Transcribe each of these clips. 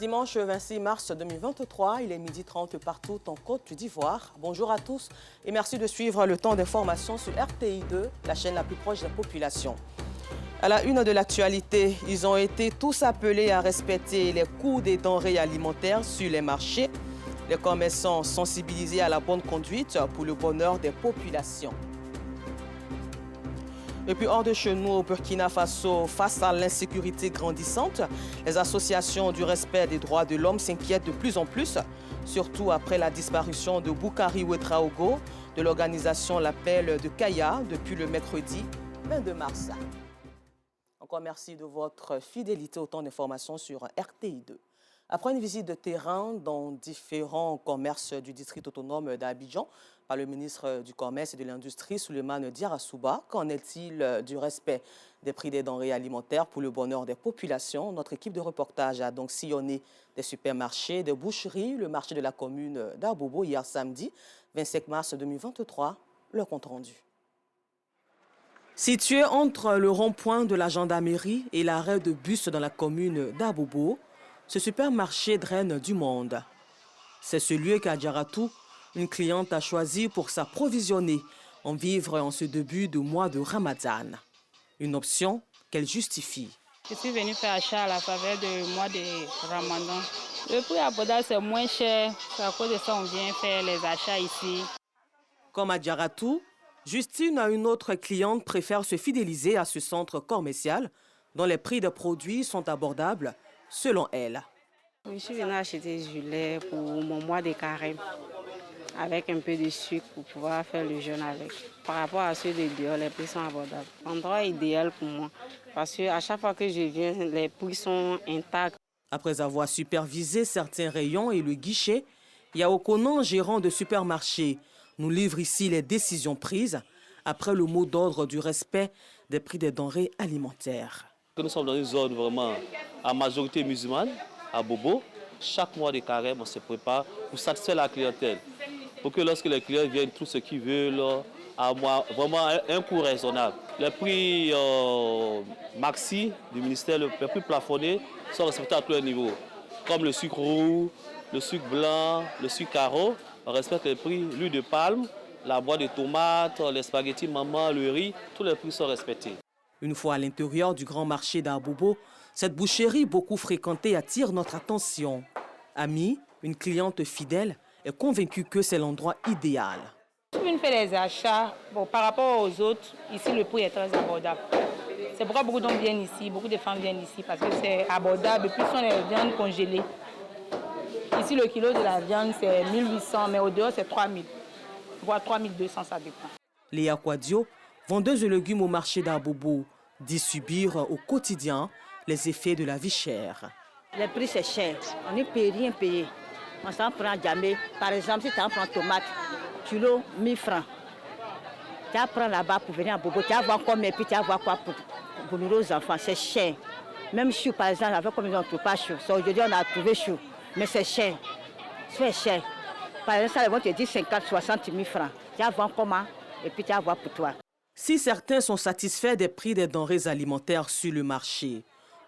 Dimanche 26 mars 2023, il est 12h30 partout en Côte d'Ivoire. Bonjour à tous et merci de suivre le temps d'information sur RTI2, la chaîne la plus proche des populations. À la une de l'actualité, ils ont été tous appelés à respecter les coûts des denrées alimentaires sur les marchés. Les commerçants sensibilisés à la bonne conduite pour le bonheur des populations. Et puis hors de chez nous, au Burkina Faso, face à l'insécurité grandissante, les associations du respect des droits de l'homme s'inquiètent de plus en plus, surtout après la disparition de Boukari Ouedraogo de l'organisation L'Appel de Kaya depuis le mercredi 22 mars. Encore merci de votre fidélité au temps d'information sur RTI2. Après une visite de terrain dans différents commerces du district autonome d'Abidjan par le ministre du Commerce et de l'Industrie, Souleymane Diarra-Souba, qu'en est-il du respect des prix des denrées alimentaires pour le bonheur des populations? Notre équipe de reportage a donc sillonné des supermarchés, des boucheries, le marché de la commune d'Abobo hier samedi, 25 mars 2023, le compte rendu. Situé entre le rond-point de la gendarmerie et l'arrêt de bus dans la commune d'Abobo, ce supermarché draine du monde. C'est ce lieu qu'Adjaratou, une cliente, a choisi pour s'approvisionner en vivres en ce début de mois de Ramadan. Une option qu'elle justifie. Je suis venue faire achat à la faveur du mois de Ramadan. Le prix abordable, c'est moins cher. C'est à cause de ça qu'on vient faire les achats ici. Comme Adjaratou, Justine, une autre cliente, préfère se fidéliser à ce centre commercial dont les prix des produits sont abordables selon elle. Je suis venue acheter du lait pour mon mois de carême avec un peu de sucre pour pouvoir faire le jeûne avec. Par rapport à ceux de dehors, les prix sont abordables. L'endroit idéal pour moi parce qu'à chaque fois que je viens, les prix sont intacts. Après avoir supervisé certains rayons et le guichet, Yaokonan, gérant de supermarché, nous livre ici les décisions prises après le mot d'ordre du respect des prix des denrées alimentaires. Nous sommes dans une zone vraiment à majorité musulmane, à Bobo. Chaque mois de carême, on se prépare pour satisfaire la clientèle. Pour que lorsque les clients viennent, tout ce qu'ils veulent, à vraiment un coût raisonnable. Les prix maxi du ministère, les prix plafonnés, sont respectés à tous les niveaux. Comme le sucre roux, le sucre blanc, le sucre carreau, on respecte les prix. L'huile de palme, la boîte de tomates, les spaghettis maman, le riz, tous les prix sont respectés. Une fois à l'intérieur du grand marché d'Abobo, cette boucherie beaucoup fréquentée attire notre attention. Ami, une cliente fidèle, est convaincue que c'est l'endroit idéal. Je viens faire des achats. Bon, par rapport aux autres, ici le prix est très abordable. C'est pourquoi beaucoup d'hommes viennent ici, beaucoup de femmes viennent ici parce que c'est abordable. Et puis ce sont les viandes congelées. Ici le kilo de la viande c'est 1800, mais au dehors c'est 3000, voire 3200, ça dépend. Léa Kwadio, vendeuse de légumes au marché d'Abobo, dit subir au quotidien les effets de la vie chère. Les prix c'est cher, on ne peut rien payer. On s'en prend jamais. Par exemple, si tu en prends tomate, kilo 1000 francs. Tu vas prendre là-bas pour venir à Bobo, tu vas voir combien, et puis tu vas voir quoi pour nourrir aux enfants. C'est cher. Même chou, par exemple, avec combien on ne trouve pas chou. Aujourd'hui, on a trouvé chou, mais c'est cher. C'est cher. Par exemple, ils vont te dire 50, 60 000 francs. Tu vas voir comment, et puis tu vas voir pour toi. Si certains sont satisfaits des prix des denrées alimentaires sur le marché,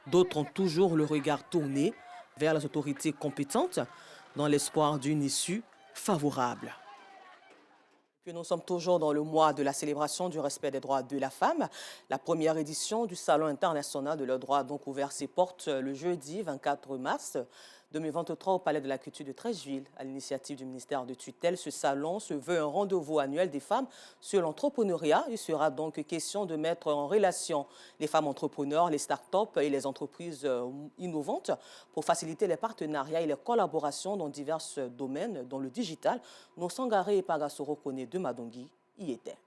d'autres ont toujours le regard tourné vers les autorités compétentes dans l'espoir d'une issue favorable. Puis nous sommes toujours dans le mois de la célébration du respect des droits de la femme. La première édition du Salon international de leurs droits a donc ouvert ses portes le jeudi 24 mars 2023 au Palais de la Culture de Treichville. À l'initiative du ministère de tutelle, ce salon se veut un rendez-vous annuel des femmes sur l'entrepreneuriat. Il sera donc question de mettre en relation les femmes entrepreneurs, les start-up et les entreprises innovantes pour faciliter les partenariats et les collaborations dans divers domaines, dont le digital. Nos Sangaré et Pagasoro Kone de Madongui y étaient.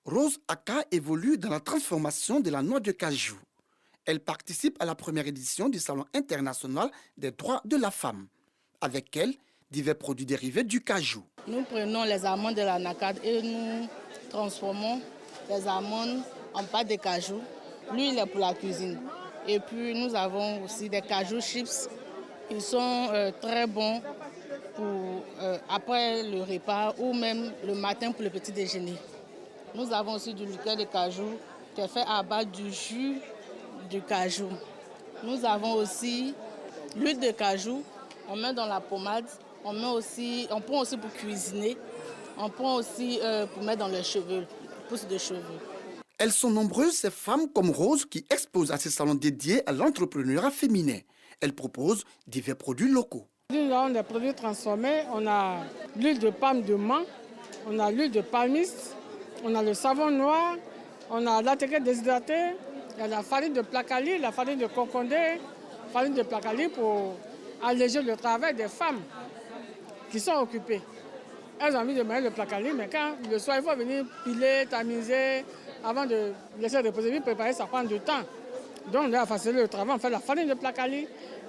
Rose Aka évolue dans la transformation de la noix de cajou. Elle participe à la première édition du Salon international des droits de la femme. Avec elle, divers produits dérivés du cajou. Nous prenons les amandes de la nacade et nous transformons les amandes en pâte de cajou. L'huile est pour la cuisine. Et puis nous avons aussi des cajou chips. Ils sont très bons pour après le repas ou même le matin pour le petit déjeuner. Nous avons aussi du liqueur de cajou qui est fait à base du jus du cajou. Nous avons aussi L'huile de cajou, on met dans la pommade. On prend aussi pour cuisiner. On prend aussi pour mettre dans les cheveux, pousse de cheveux. Elles sont nombreuses, ces femmes comme Rose, qui exposent à ces salons dédiés à l'entrepreneuriat féminin. Elles proposent divers produits locaux. Nous avons des produits transformés. On a l'huile de palme de menthe, on a l'huile de palmiste, on a le savon noir, on a l'attiqué déshydraté, il y a la farine de placali, la farine de cocondé, farine de placali pour alléger le travail des femmes qui sont occupées. Elles ont envie de mettre le placali, mais quand le soir, il faut venir piler, tamiser, avant de laisser reposer, préparer, ça prend du temps. Donc, on a facilité le travail, on fait la farine de placali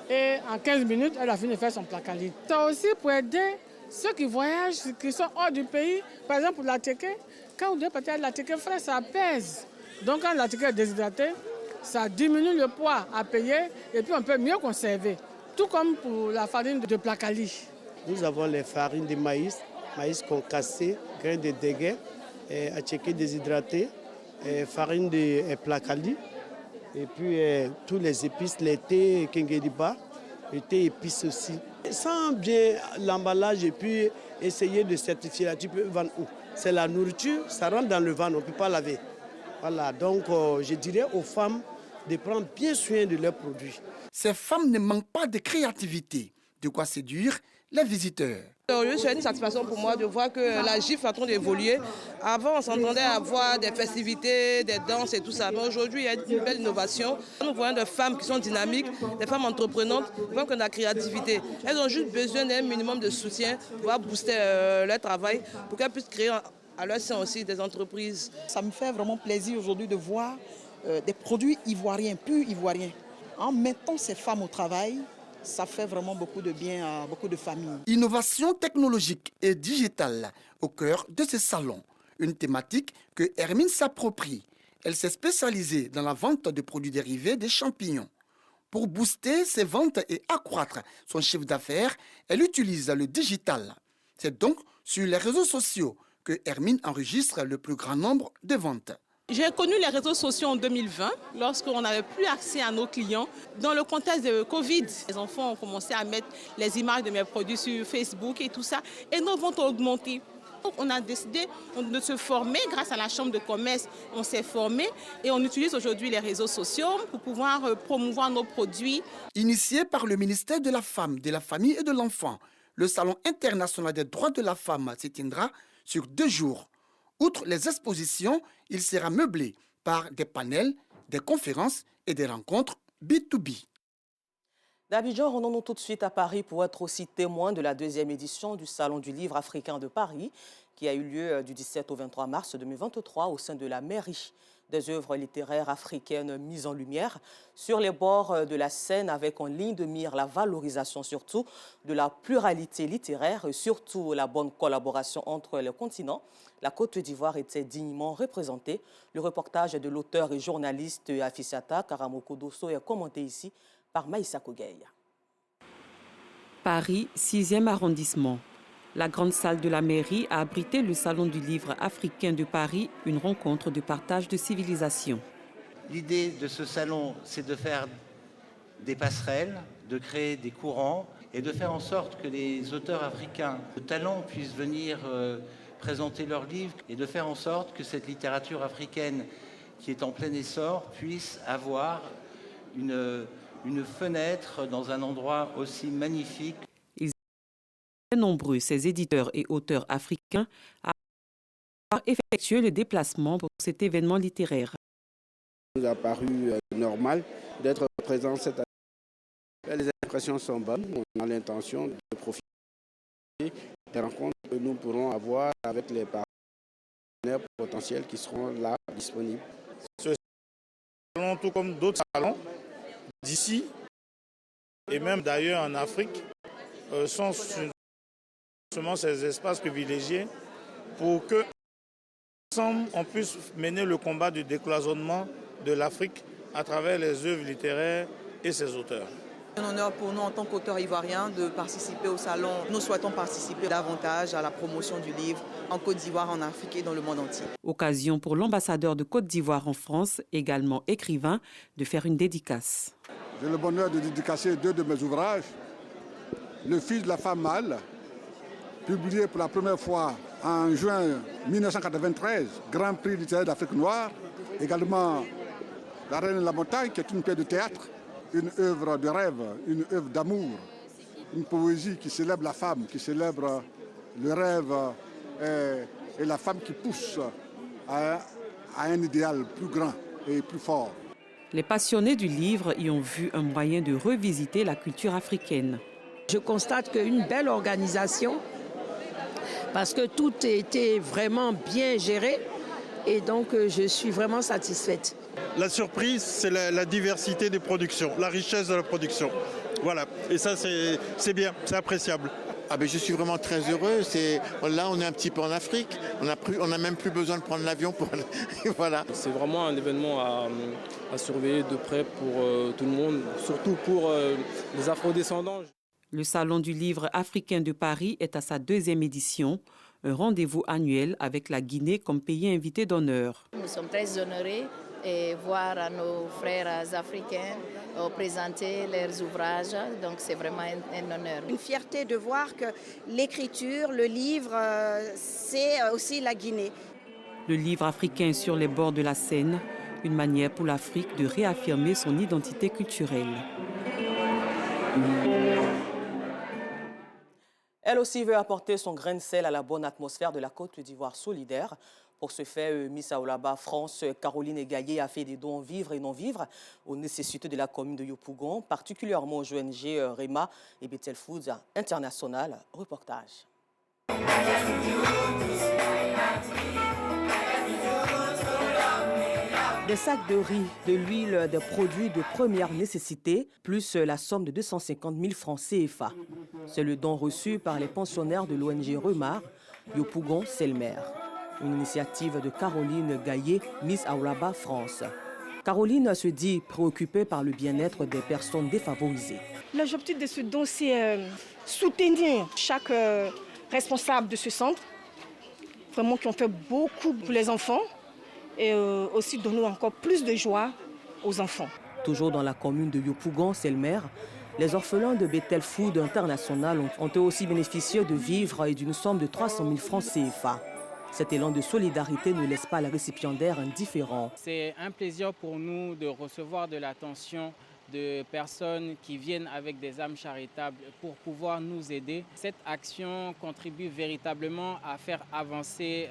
et en 15 minutes, elle a fini de faire son placali. C'est aussi pour aider ceux qui voyagent, qui sont hors du pays. Par exemple, pour l'attiqué, quand vous devez partir à l'attiqué frais, ça pèse. Donc, quand l'attiqué est déshydraté, ça diminue le poids à payer et puis on peut mieux conserver. Tout comme pour la farine de placali. Nous avons les farines de maïs concassé, grains de déguet, attiqué déshydraté, farine de placali, et puis tous les épices, les thés, kengediba, les thés épices aussi. Sans bien l'emballage et puis essayer de certifier, là, tu peux vendre où? C'est la nourriture, ça rentre dans le ventre, on ne peut pas laver. Voilà, donc je dirais aux femmes de prendre bien soin de leurs produits. Ces femmes ne manquent pas de créativité, de quoi séduire les visiteurs. C'est une satisfaction pour moi de voir que la GIF est en train d'évoluer. Avant, on s'entendait avoir des festivités, des danses et tout ça. Mais aujourd'hui, il y a une belle innovation. Nous voyons des femmes qui sont dynamiques, des femmes entreprenantes, des femmes qui ont de la créativité. Elles ont juste besoin d'un minimum de soutien pour pouvoir booster leur travail, pour qu'elles puissent créer à leur sein aussi des entreprises. Ça me fait vraiment plaisir aujourd'hui de voir des produits ivoiriens, purs ivoiriens. En mettant ces femmes au travail, ça fait vraiment beaucoup de bien à beaucoup de familles. Innovation technologique et digitale au cœur de ce salon. Une thématique que Hermine s'approprie. Elle s'est spécialisée dans la vente de produits dérivés des champignons. Pour booster ses ventes et accroître son chiffre d'affaires, elle utilise le digital. C'est donc sur les réseaux sociaux que Hermine enregistre le plus grand nombre de ventes. J'ai connu les réseaux sociaux en 2020, lorsqu'on n'avait plus accès à nos clients. Dans le contexte de Covid, les enfants ont commencé à mettre les images de mes produits sur Facebook et tout ça, et nos ventes ont augmenté. Donc on a décidé de se former grâce à la Chambre de commerce. On s'est formé et on utilise aujourd'hui les réseaux sociaux pour pouvoir promouvoir nos produits. Initié par le ministère de la Femme, de la Famille et de l'Enfant, le Salon international des droits de la femme se tiendra sur 2 jours. Outre les expositions, il sera meublé par des panels, des conférences et des rencontres B2B. D'Abidjan, rendons-nous tout de suite à Paris pour être aussi témoin de la 2e édition du Salon du Livre africain de Paris, qui a eu lieu du 17 au 23 mars 2023 au sein de la mairie. Des œuvres littéraires africaines mises en lumière sur les bords de la Seine avec en ligne de mire la valorisation surtout de la pluralité littéraire et surtout la bonne collaboration entre les continents. La Côte d'Ivoire était dignement représentée. Le reportage de l'auteur et journaliste Afisata Karamoko Dosso est commenté ici par Maïssa Kogei. Paris, 6e arrondissement. La grande salle de la mairie a abrité le Salon du Livre africain de Paris, une rencontre de partage de civilisation. L'idée de ce salon, c'est de faire des passerelles, de créer des courants et de faire en sorte que les auteurs africains de talent puissent venir présenter leurs livres et de faire en sorte que cette littérature africaine qui est en plein essor puisse avoir une fenêtre dans un endroit aussi magnifique. Nombreux, ces éditeurs et auteurs africains à effectuer le déplacement pour cet événement littéraire. Il nous a paru normal d'être présent cette année. Les impressions sont bonnes. On a l'intention de profiter des rencontres que nous pourrons avoir avec les partenaires potentiels qui seront là disponibles. Ce salon, tout comme d'autres salons d'ici et même d'ailleurs en Afrique, sont ces espaces privilégiés pour que, ensemble, on puisse mener le combat du décloisonnement de l'Afrique à travers les œuvres littéraires et ses auteurs. C'est un honneur pour nous en tant qu'auteurs ivoiriens de participer au salon. Nous souhaitons participer davantage à la promotion du livre en Côte d'Ivoire, en Afrique et dans le monde entier. Occasion pour l'ambassadeur de Côte d'Ivoire en France, également écrivain, de faire une dédicace. J'ai le bonheur de dédicacer 2 de mes ouvrages. Le fils de la femme mâle, publié pour la première fois en juin 1993, Grand Prix littéraire d'Afrique noire. Également La Reine de la montagne, qui est une pièce de théâtre, une œuvre de rêve, une œuvre d'amour, une poésie qui célèbre la femme, qui célèbre le rêve et la femme qui pousse à un idéal plus grand et plus fort. Les passionnés du livre y ont vu un moyen de revisiter la culture africaine. Je constate qu'une belle organisation, parce que tout a été vraiment bien géré, et donc je suis vraiment satisfaite. La surprise, c'est la diversité des productions, la richesse de la production. Voilà, et ça c'est bien, c'est appréciable. Ah ben, je suis vraiment très heureux. Là, on est un petit peu en Afrique. On n'a même plus besoin de prendre l'avion pour... voilà. C'est vraiment un événement à surveiller de près pour tout le monde, surtout pour les afrodescendants. Le Salon du livre africain de Paris est à sa 2e édition, un rendez-vous annuel avec la Guinée comme pays invité d'honneur. Nous sommes très honorés de voir nos frères africains présenter leurs ouvrages, donc c'est vraiment un honneur. Une fierté de voir que l'écriture, le livre, c'est aussi la Guinée. Le livre africain sur les bords de la Seine, une manière pour l'Afrique de réaffirmer son identité culturelle. Elle aussi veut apporter son grain de sel à la bonne atmosphère de la Côte d'Ivoire solidaire. Pour ce faire, Miss Aoulaba France, Caroline Gaillet a fait des dons vivres et non-vivres aux nécessités de la commune de Yopougon, particulièrement aux ONG REMA et Bethel Foods International. Reportage. Des sacs de riz, de l'huile, des produits de première nécessité, plus la somme de 250 000 francs CFA. C'est le don reçu par les pensionnaires de l'ONG REMA, Yopougon-Selmer. Une initiative de Caroline Gaillet, Miss Aoulaba France. Caroline se dit préoccupée par le bien-être des personnes défavorisées. L'objectif de ce don, c'est soutenir chaque responsable de ce centre, vraiment qui ont fait beaucoup pour les enfants, et aussi donner encore plus de joie aux enfants. Toujours dans la commune de Yopougon-Selmer, les orphelins de Bethel Food International ont eux aussi bénéficié de vivres et d'une somme de 300 000 francs CFA. Cet élan de solidarité ne laisse pas les récipiendaires indifférents. C'est un plaisir pour nous de recevoir de l'attention de personnes qui viennent avec des âmes charitables pour pouvoir nous aider. Cette action contribue véritablement à faire avancer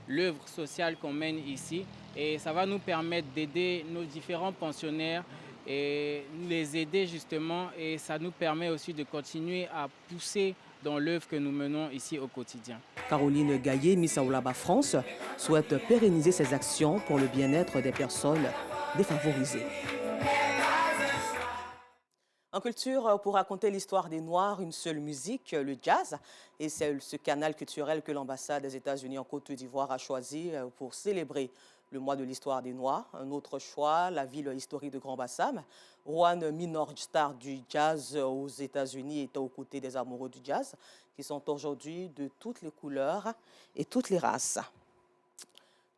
l'œuvre sociale qu'on mène ici et ça va nous permettre d'aider nos différents pensionnaires et les aider justement, et ça nous permet aussi de continuer à pousser dans l'œuvre que nous menons ici au quotidien. Caroline Gaillet, Miss Aoulaba France, souhaite pérenniser ses actions pour le bien-être des personnes défavorisées. En culture, pour raconter l'histoire des Noirs, une seule musique, le jazz. Et c'est ce canal culturel que l'ambassade des États-Unis en Côte d'Ivoire a choisi pour célébrer le mois de l'histoire des Noirs. Un autre choix, la ville historique de Grand-Bassam. Juan Minor, star du jazz aux États-Unis, était aux côtés des amoureux du jazz, qui sont aujourd'hui de toutes les couleurs et toutes les races.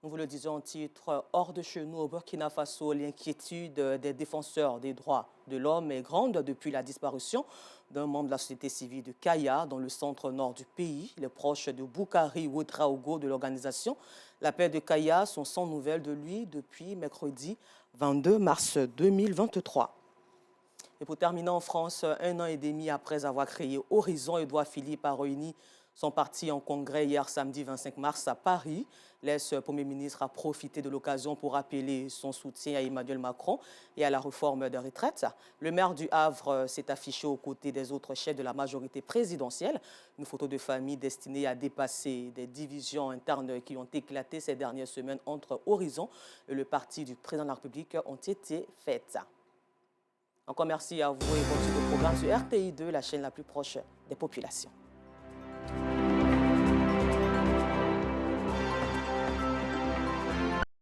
Nous vous le disons en titre, hors de chez nous, au Burkina Faso, l'inquiétude des défenseurs des droits de l'homme est grande depuis la disparition d'un membre de la société civile de Kaya, dans le centre-nord du pays. Les proches de Boukari Ouedraogo de l'organisation La Paix de Kaya sont sans nouvelles de lui depuis mercredi 22 mars 2023. Et pour terminer en France, 1 an et demi après avoir créé Horizon, Édouard Philippe a réuni son parti en congrès hier samedi 25 mars à Paris. L'ex-premier ministre a profité de l'occasion pour appeler son soutien à Emmanuel Macron et à la réforme des retraites. Le maire du Havre s'est affiché aux côtés des autres chefs de la majorité présidentielle. Une photo de famille destinée à dépasser des divisions internes qui ont éclaté ces dernières semaines entre Horizon et le parti du président de la République ont été faites. Encore merci à vous et continuez le programme sur RTI2, la chaîne la plus proche des populations.